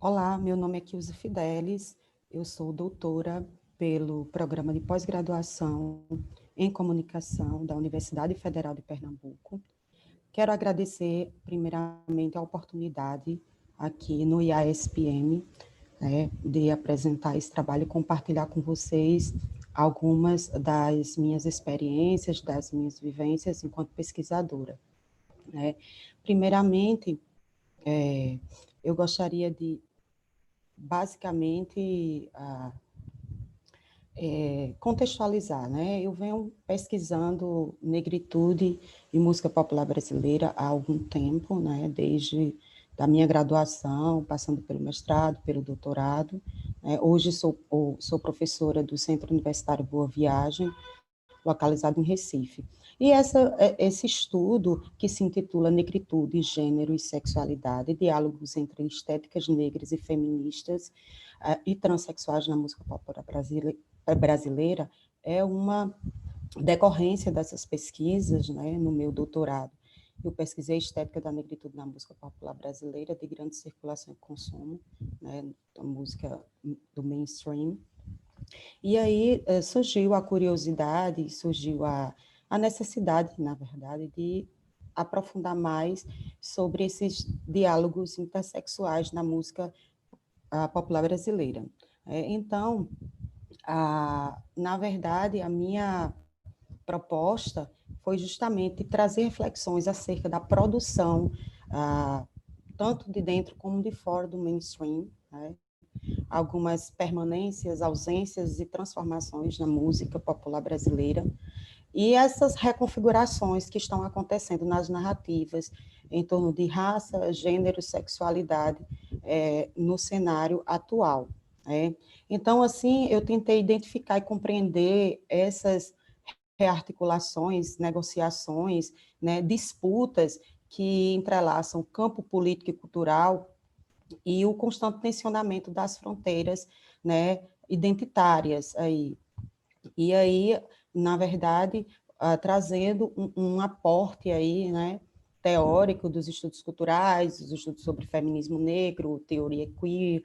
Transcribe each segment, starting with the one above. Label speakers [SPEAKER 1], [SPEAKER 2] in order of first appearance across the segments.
[SPEAKER 1] Olá, meu nome é Kilze Fidelis, eu sou doutora pelo Programa de Pós-Graduação em Comunicação da Universidade Federal de Pernambuco. Quero agradecer, primeiramente, a oportunidade aqui no IASPM, de apresentar esse trabalho e compartilhar com vocês algumas das minhas experiências, das minhas vivências enquanto pesquisadora. Primeiramente, eu gostaria de basicamente contextualizar, né? Eu venho pesquisando negritude e música popular brasileira há algum tempo, né? Desde da minha graduação, passando pelo mestrado, pelo doutorado. Hoje sou professora do Centro Universitário Boa Viagem, localizado em Recife. E esse estudo, que se intitula Negritude, Gênero e Sexualidade, diálogos entre estéticas negras e feministas e transexuais na música popular brasileira, é uma decorrência dessas pesquisas, né, no meu doutorado. Eu pesquisei estética da negritude na música popular brasileira, de grande circulação e consumo, né, da música do mainstream. E aí surgiu a curiosidade, surgiu a necessidade, na verdade, de aprofundar mais sobre esses diálogos intersexuais na música popular brasileira. Então, na verdade, a minha proposta foi justamente trazer reflexões acerca da produção, tanto de dentro como de fora do mainstream, né? Algumas permanências, ausências e transformações na música popular brasileira, e essas reconfigurações que estão acontecendo nas narrativas em torno de raça, gênero, sexualidade no cenário atual. Né? Então, assim, eu tentei identificar e compreender essas rearticulações, negociações, né, disputas que entrelaçam o campo político e cultural e o constante tensionamento das fronteiras, né, identitárias aí. E aí, na verdade, trazendo um aporte aí, né, teórico dos estudos culturais, dos estudos sobre feminismo negro, teoria queer,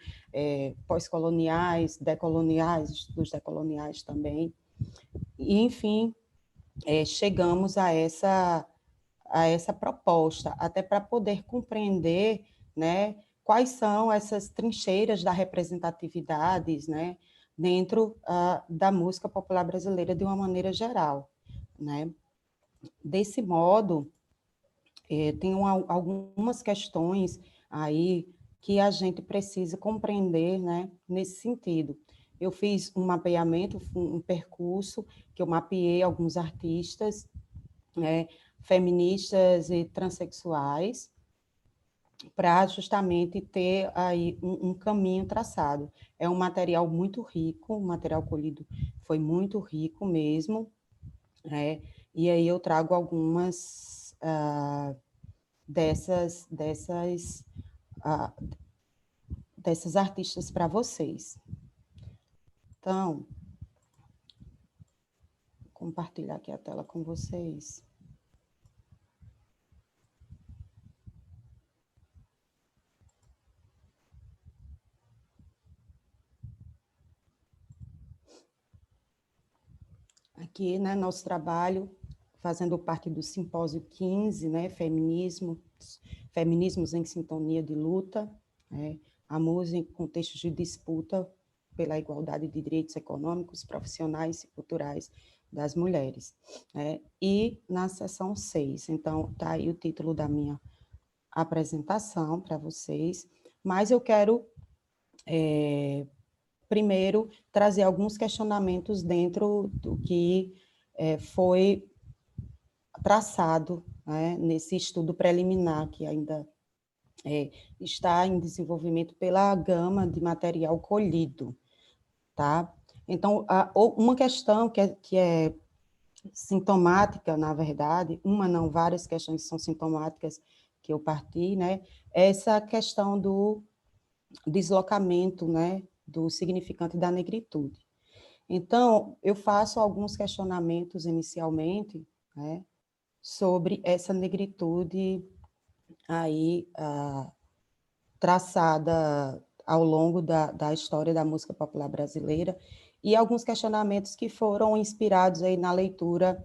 [SPEAKER 1] pós-coloniais, decoloniais, estudos decoloniais também. E, enfim, chegamos a essa proposta, até para poder compreender, né, quais são essas trincheiras da representatividades, né, dentro da música popular brasileira de uma maneira geral, né. Desse modo, tem algumas questões aí que a gente precisa compreender, né, nesse sentido. Eu fiz um mapeamento, um percurso que eu mapeei alguns artistas, né, feministas e transexuais, para justamente ter aí um caminho traçado. É um material muito rico, o material colhido foi muito rico mesmo, né? E aí eu trago algumas uh, dessas artistas para vocês. Então, vou compartilhar aqui a tela com vocês. Aqui, né, nosso trabalho, fazendo parte do Simpósio 15, né, Feminismos em Sintonia de Luta, né, a música em contextos de disputa pela igualdade de direitos econômicos, profissionais e culturais das mulheres. Né, e na seção 6, então, está aí o título da minha apresentação para vocês, mas eu quero primeiro, trazer alguns questionamentos dentro do que foi traçado, né, nesse estudo preliminar, que ainda está em desenvolvimento pela gama de material colhido. Tá? Então, uma questão que é sintomática, na verdade, uma não, várias questões são sintomáticas que eu parti, né, é essa questão do deslocamento, né, do significante da negritude. Então, eu faço alguns questionamentos inicialmente, né, sobre essa negritude aí traçada ao longo da história da música popular brasileira, e alguns questionamentos que foram inspirados aí na leitura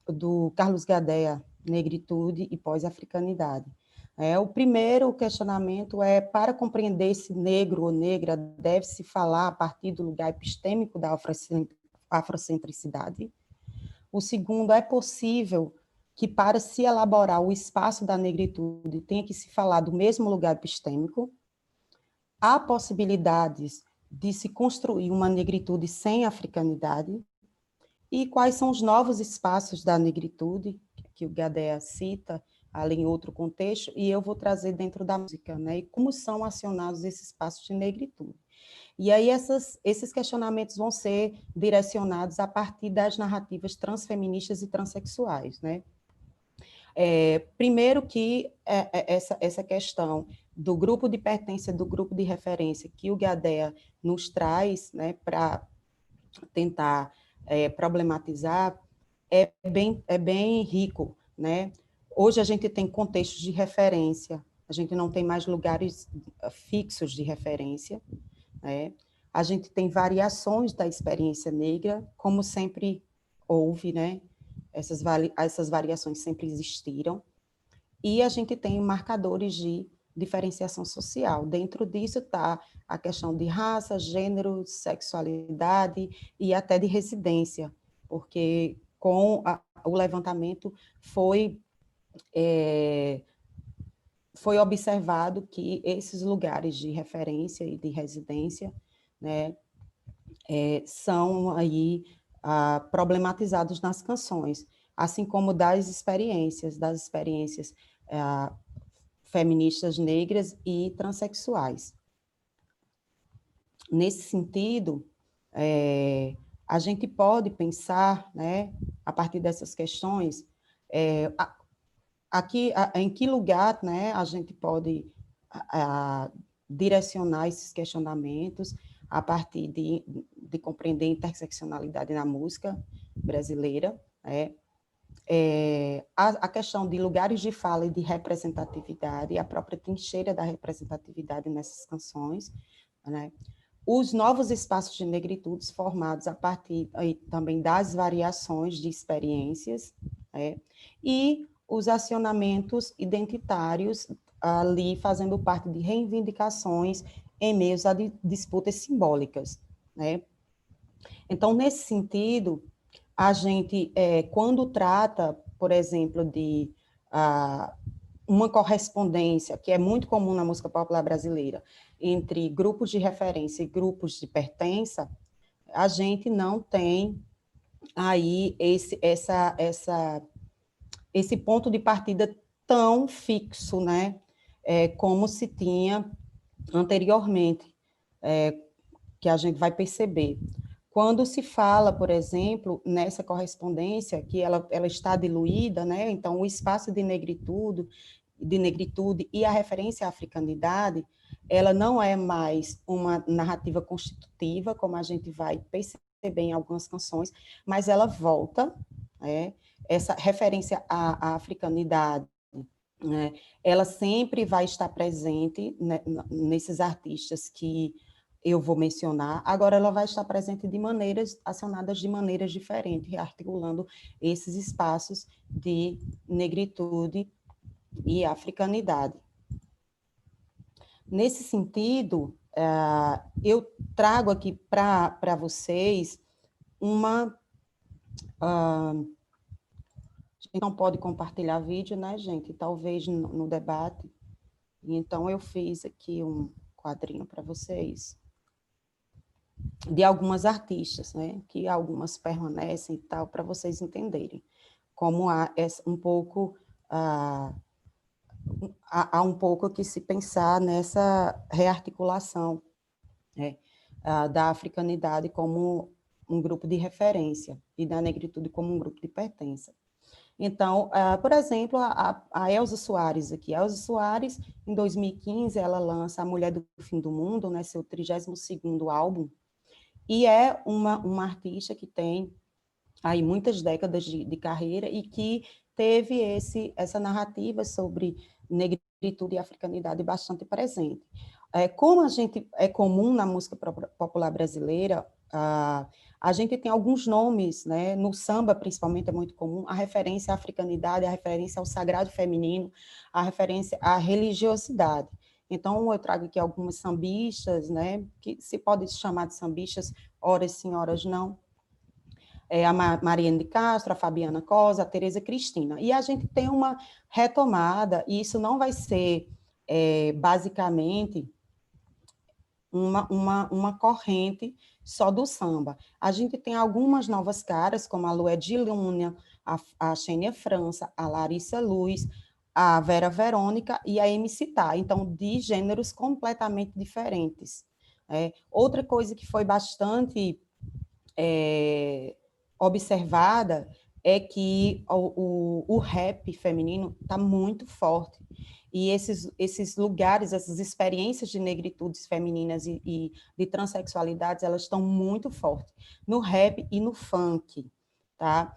[SPEAKER 1] do Carlos Gadea, Negritude e Pós-Africanidade. O primeiro questionamento é: para compreender esse negro ou negra, deve-se falar a partir do lugar epistêmico da afrocentricidade? O segundo: é possível que, para se elaborar o espaço da negritude, tenha que se falar do mesmo lugar epistêmico? Há possibilidades de se construir uma negritude sem africanidade? E quais são os novos espaços da negritude, que o Gadea cita, ali em outro contexto, e eu vou trazer dentro da música, né? E como são acionados esses espaços de negritude. E aí esses questionamentos vão ser direcionados a partir das narrativas transfeministas e transexuais, né? Primeiro que essa questão do grupo de pertença, do grupo de referência, que o Gadea nos traz, né, para tentar problematizar, é bem rico, né? Hoje a gente tem contextos de referência, a gente não tem mais lugares fixos de referência, né? A gente tem variações da experiência negra, como sempre houve, né? Essas variações sempre existiram, e a gente tem marcadores de diferenciação social. Dentro disso está a questão de raça, gênero, sexualidade e até de residência, porque com o levantamento foi observado que esses lugares de referência e de residência, né, são aí problematizados nas canções, assim como das experiências feministas negras e transexuais. Nesse sentido, a gente pode pensar, né, a partir dessas questões, aqui, em que lugar, né, a gente pode direcionar esses questionamentos a partir de compreender a interseccionalidade na música brasileira, né? A questão de lugares de fala e de representatividade, a própria trincheira da representatividade nessas canções, né? Os novos espaços de negritudes formados a partir aí, também das variações de experiências, né? E os acionamentos identitários ali fazendo parte de reivindicações em meios a disputas simbólicas, né? Então, nesse sentido, a gente, quando trata, por exemplo, de uma correspondência, que é muito comum na música popular brasileira, entre grupos de referência e grupos de pertença, a gente não tem aí esse ponto de partida tão fixo, né, como se tinha anteriormente, que a gente vai perceber. Quando se fala, por exemplo, nessa correspondência, que ela está diluída, né? Então, o espaço de negritude e a referência à africanidade, ela não é mais uma narrativa constitutiva, como a gente vai perceber em algumas canções, mas ela volta, né? Essa referência à africanidade, né? Ela sempre vai estar presente, né, nesses artistas que eu vou mencionar, agora ela vai estar presente de maneiras, acionadas de maneiras diferentes, rearticulando esses espaços de negritude e africanidade. Nesse sentido, eu trago aqui para vocês uma... a gente não pode compartilhar vídeo, né, gente? Talvez no debate. Então, eu fiz aqui um quadrinho para vocês, de algumas artistas, né, que algumas permanecem e tal, para vocês entenderem como há um pouco há um pouco que se pensar nessa rearticulação, né, da africanidade como um grupo de referência e da negritude como um grupo de pertença. Então, por exemplo, a Elza Soares aqui. A Elza Soares, em 2015, ela lança A Mulher do Fim do Mundo, né, seu 32º álbum, e é uma artista que tem aí muitas décadas de carreira e que teve essa narrativa sobre negritude e africanidade bastante presente. Como a gente é comum na música popular brasileira, a gente tem alguns nomes, né? No samba, principalmente, é muito comum, a referência à africanidade, a referência ao sagrado feminino, a referência à religiosidade. Então, eu trago aqui algumas sambistas, né? Que se pode chamar de sambistas, horas sim, horas não. A Mariane de Castro, a Fabiana Cosa, a Tereza Cristina. E a gente tem uma retomada, e isso não vai ser, basicamente, uma corrente só do samba. A gente tem algumas novas caras, como a Lued Lúnia, a Xênia França, a Larissa Luz, a Vera Verônica e a MC Tá. Então, de gêneros completamente diferentes. Outra coisa que foi bastante observada é que o rap feminino está muito forte. E esses lugares, essas experiências de negritudes femininas e de transexualidades, elas estão muito fortes no rap e no funk, tá?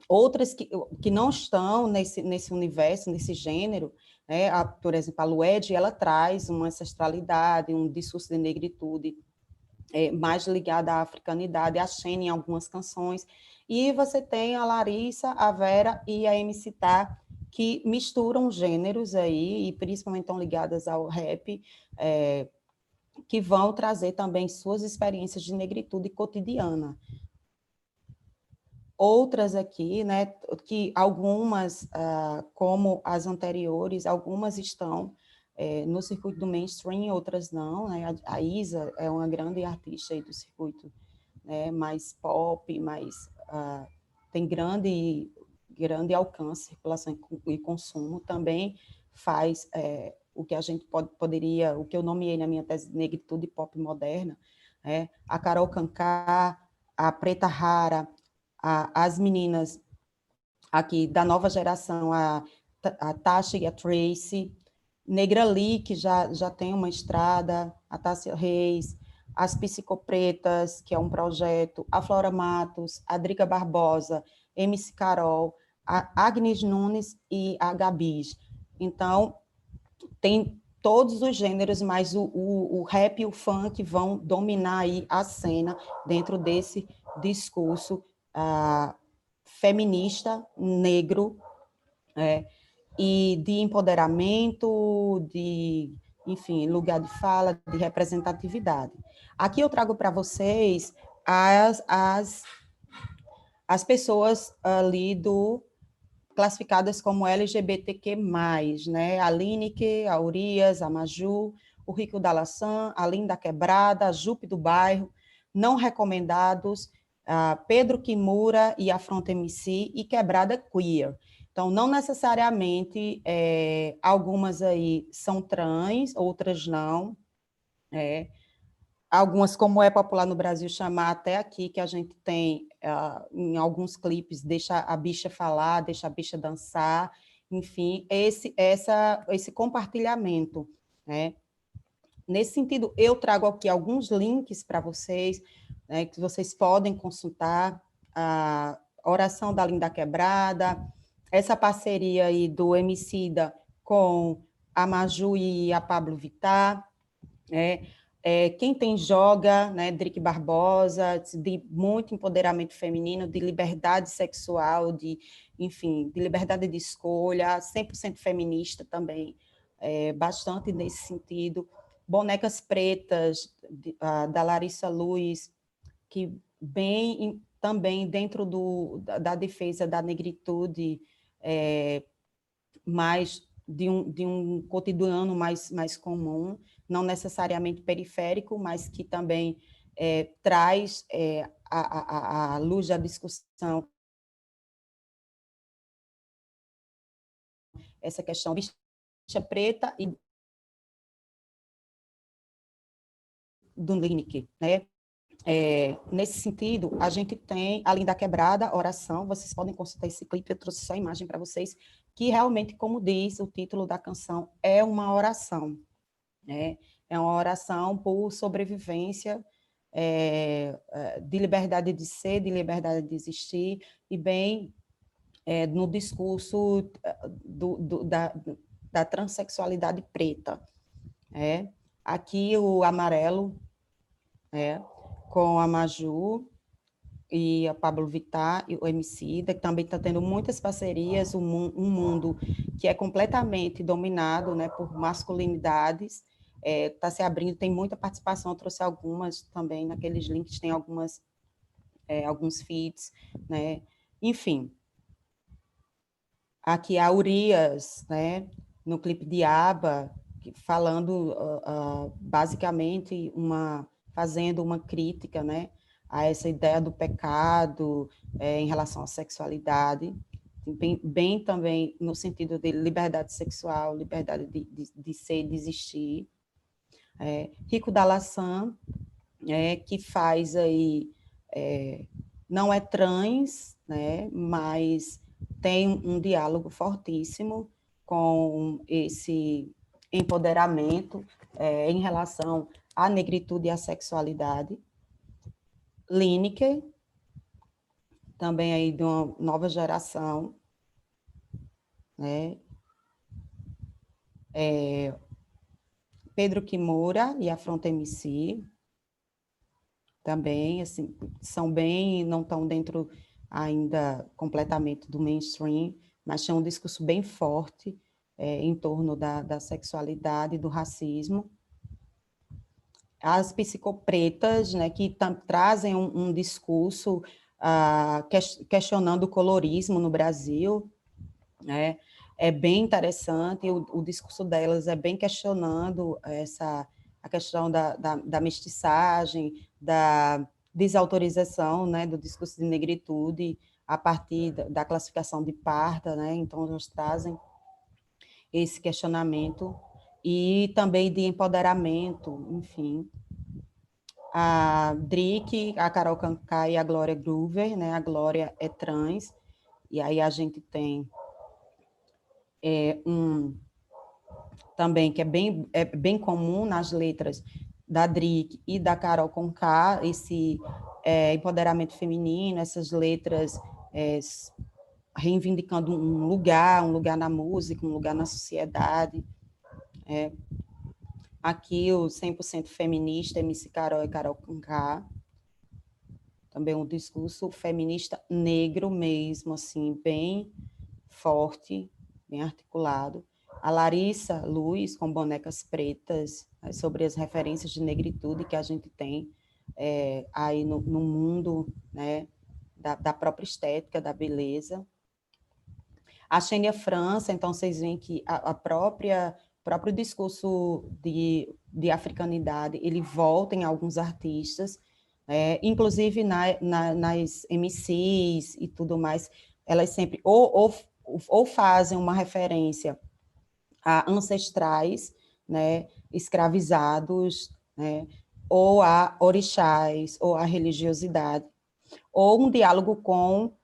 [SPEAKER 1] Outras que não estão nesse universo, nesse gênero, né? Por exemplo, a Lued, ela traz uma ancestralidade, um discurso de negritude mais ligada à africanidade, a Xene em algumas canções, e você tem a Larissa, a Vera e a MC Tá, que misturam gêneros aí, e principalmente estão ligadas ao rap, que vão trazer também suas experiências de negritude cotidiana. Outras aqui, né, que algumas, como as anteriores, algumas estão no circuito do mainstream, outras não, né? A Isa é uma grande artista aí do circuito, né, mais pop, tem grande alcance, circulação e consumo, também faz o que a gente poderia, o que eu nomeei na minha tese de negritude pop moderna, a Carol Conká, a Preta Rara, as meninas aqui da nova geração, a Tasha e a Tracy, Negra Lee, que já tem uma estrada, a Tássia Reis, as Psicopretas, que é um projeto, a Flora Matos, a Drica Barbosa, MC Carol, a Agnes Nunes e a Gabis. Então, tem todos os gêneros, mas o rap e o funk vão dominar aí a cena dentro desse discurso feminista, negro, e de empoderamento, enfim, lugar de fala, de representatividade. Aqui eu trago para vocês as pessoas ali classificadas como LGBTQ+, né? A Lineker, a Urias, a Maju, o Rico da Laçã, a Linda Quebrada, a Jupe do Bairro, não recomendados, Pedro Kimura e a Front MC e Quebrada Queer. Então, não necessariamente, algumas aí são trans, outras não, algumas, como é popular no Brasil, chamar até aqui, que a gente tem, em alguns clipes, deixa a bicha falar, deixa a bicha dançar, enfim, esse compartilhamento, né? Nesse sentido, eu trago aqui alguns links para vocês, né, que vocês podem consultar, a Oração da Linda Quebrada, essa parceria aí do Emicida com a Maju e a Pablo Vittar, quem tem joga, né, Drique Barbosa, de muito empoderamento feminino, de liberdade sexual, enfim, de liberdade de escolha, 100% feminista também, bastante nesse sentido. Bonecas Pretas, da Larissa Luz, que bem também dentro da defesa da negritude, mais de um cotidiano mais comum, não necessariamente periférico, mas que também traz à luz da discussão essa questão de bicha preta e do Lineker, né? Nesse sentido, a gente tem, além da quebrada, oração, vocês podem consultar esse clipe, eu trouxe só a imagem para vocês, que realmente, como diz o título da canção, é uma oração, né? É uma oração por sobrevivência, de liberdade de ser, de liberdade de existir, e bem no discurso da transexualidade preta. Aqui o Amarelo, com a Maju e a Pablo Vittar e o Emicida, que também está tendo muitas parcerias, um mundo que é completamente dominado, né, por masculinidades, está se abrindo, tem muita participação, eu trouxe algumas também, naqueles links tem alguns feeds, né, enfim. Aqui a Urias, né, no clipe de ABBA, falando basicamente fazendo uma crítica, né, a essa ideia do pecado em relação à sexualidade, bem também no sentido de liberdade sexual, liberdade de ser, de existir. Rico Dalassan, que faz aí, não é trans, né, mas tem um diálogo fortíssimo com esse empoderamento em relação à negritude e à sexualidade. Lineker, também aí de uma nova geração, né? Pedro Kimura e Afronta MC, também, assim, são bem, não estão dentro ainda completamente do mainstream, mas tinha um discurso bem forte em torno da sexualidade e do racismo. As psicopretas, né, que trazem um discurso questionando o colorismo no Brasil, né, é bem interessante, o discurso delas é bem questionando a questão da mestiçagem, da desautorização, né, do discurso de negritude a partir da classificação de parda, né, então elas trazem esse questionamento e também de empoderamento, enfim. A Drick, a Carol Kancay e a Glória Groover, né, a Glória é trans, e aí a gente tem também que é bem comum nas letras da Drick e da Carol Conká, esse empoderamento feminino, essas letras reivindicando um lugar na música, um lugar na sociedade. Aqui o 100% feminista, MC Carol e Carol Conká, também um discurso feminista negro mesmo, assim, bem forte, bem articulado. A Larissa Luz, com Bonecas Pretas, sobre as referências de negritude que a gente tem aí no mundo, né, da própria estética, da beleza. A Xênia França, então vocês veem que o próprio discurso de africanidade, ele volta em alguns artistas, inclusive nas MCs e tudo mais, elas sempre ou fazem uma referência a ancestrais, né, escravizados, né, ou a orixás, ou a religiosidade, ou um diálogo com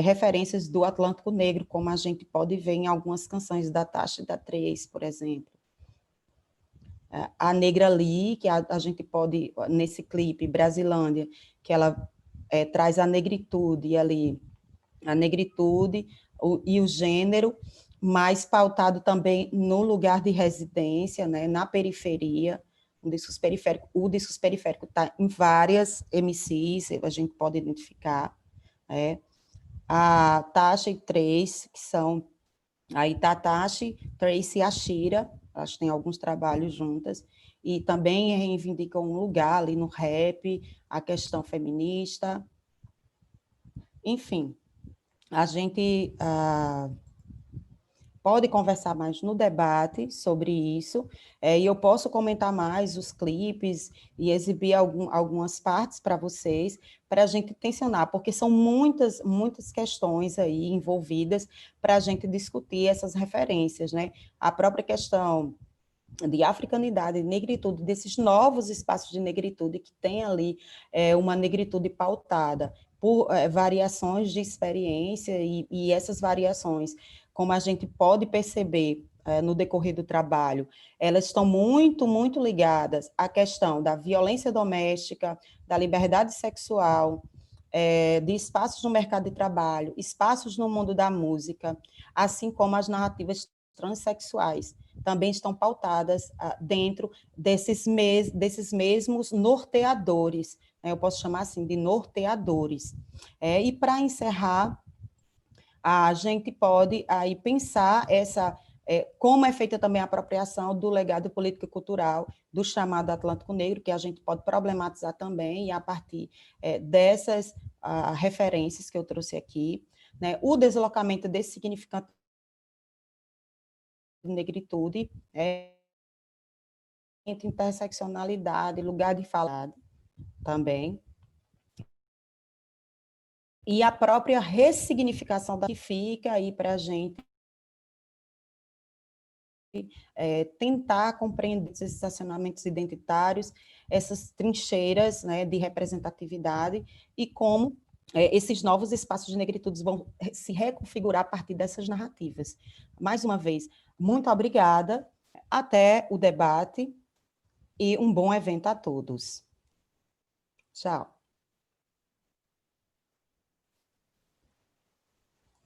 [SPEAKER 1] referências do Atlântico Negro, como a gente pode ver em algumas canções da Tasha e da Três, por exemplo. A Negra Lee, que a gente pode, nesse clipe, Brasilândia, que ela traz a negritude ali, a negritude e o gênero, mas pautado também no lugar de residência, né, na periferia, o discurso periférico está em várias MCs, a gente pode identificar, a Tasha e Trace, que são aí Tatashi, Trace e Ashira, acho que tem alguns trabalhos juntas, e também reivindicam um lugar ali no rap, a questão feminista, enfim, a gente pode conversar mais no debate sobre isso, e eu posso comentar mais os clipes e exibir algumas partes para vocês, para a gente tensionar, porque são muitas questões aí envolvidas para a gente discutir essas referências, né? A própria questão de africanidade, negritude, desses novos espaços de negritude que tem ali uma negritude pautada por variações de experiência e essas variações, como a gente pode perceber no decorrer do trabalho, elas estão muito ligadas à questão da violência doméstica, da liberdade sexual, de espaços no mercado de trabalho, espaços no mundo da música, assim como as narrativas transexuais. também estão pautadas dentro desses mesmos norteadores, né? Eu posso chamar assim de norteadores. E para encerrar, a gente pode aí pensar como é feita também a apropriação do legado político e cultural do chamado Atlântico Negro, que a gente pode problematizar também, e a partir dessas referências que eu trouxe aqui, né, o deslocamento desse significante de negritude, entre interseccionalidade, lugar de fala também, e a própria ressignificação da que fica aí para a gente tentar compreender esses estacionamentos identitários, essas trincheiras, né, de representatividade, e como esses novos espaços de negritudes vão se reconfigurar a partir dessas narrativas. Mais uma vez, muito obrigada, até o debate, e um bom evento a todos. Tchau.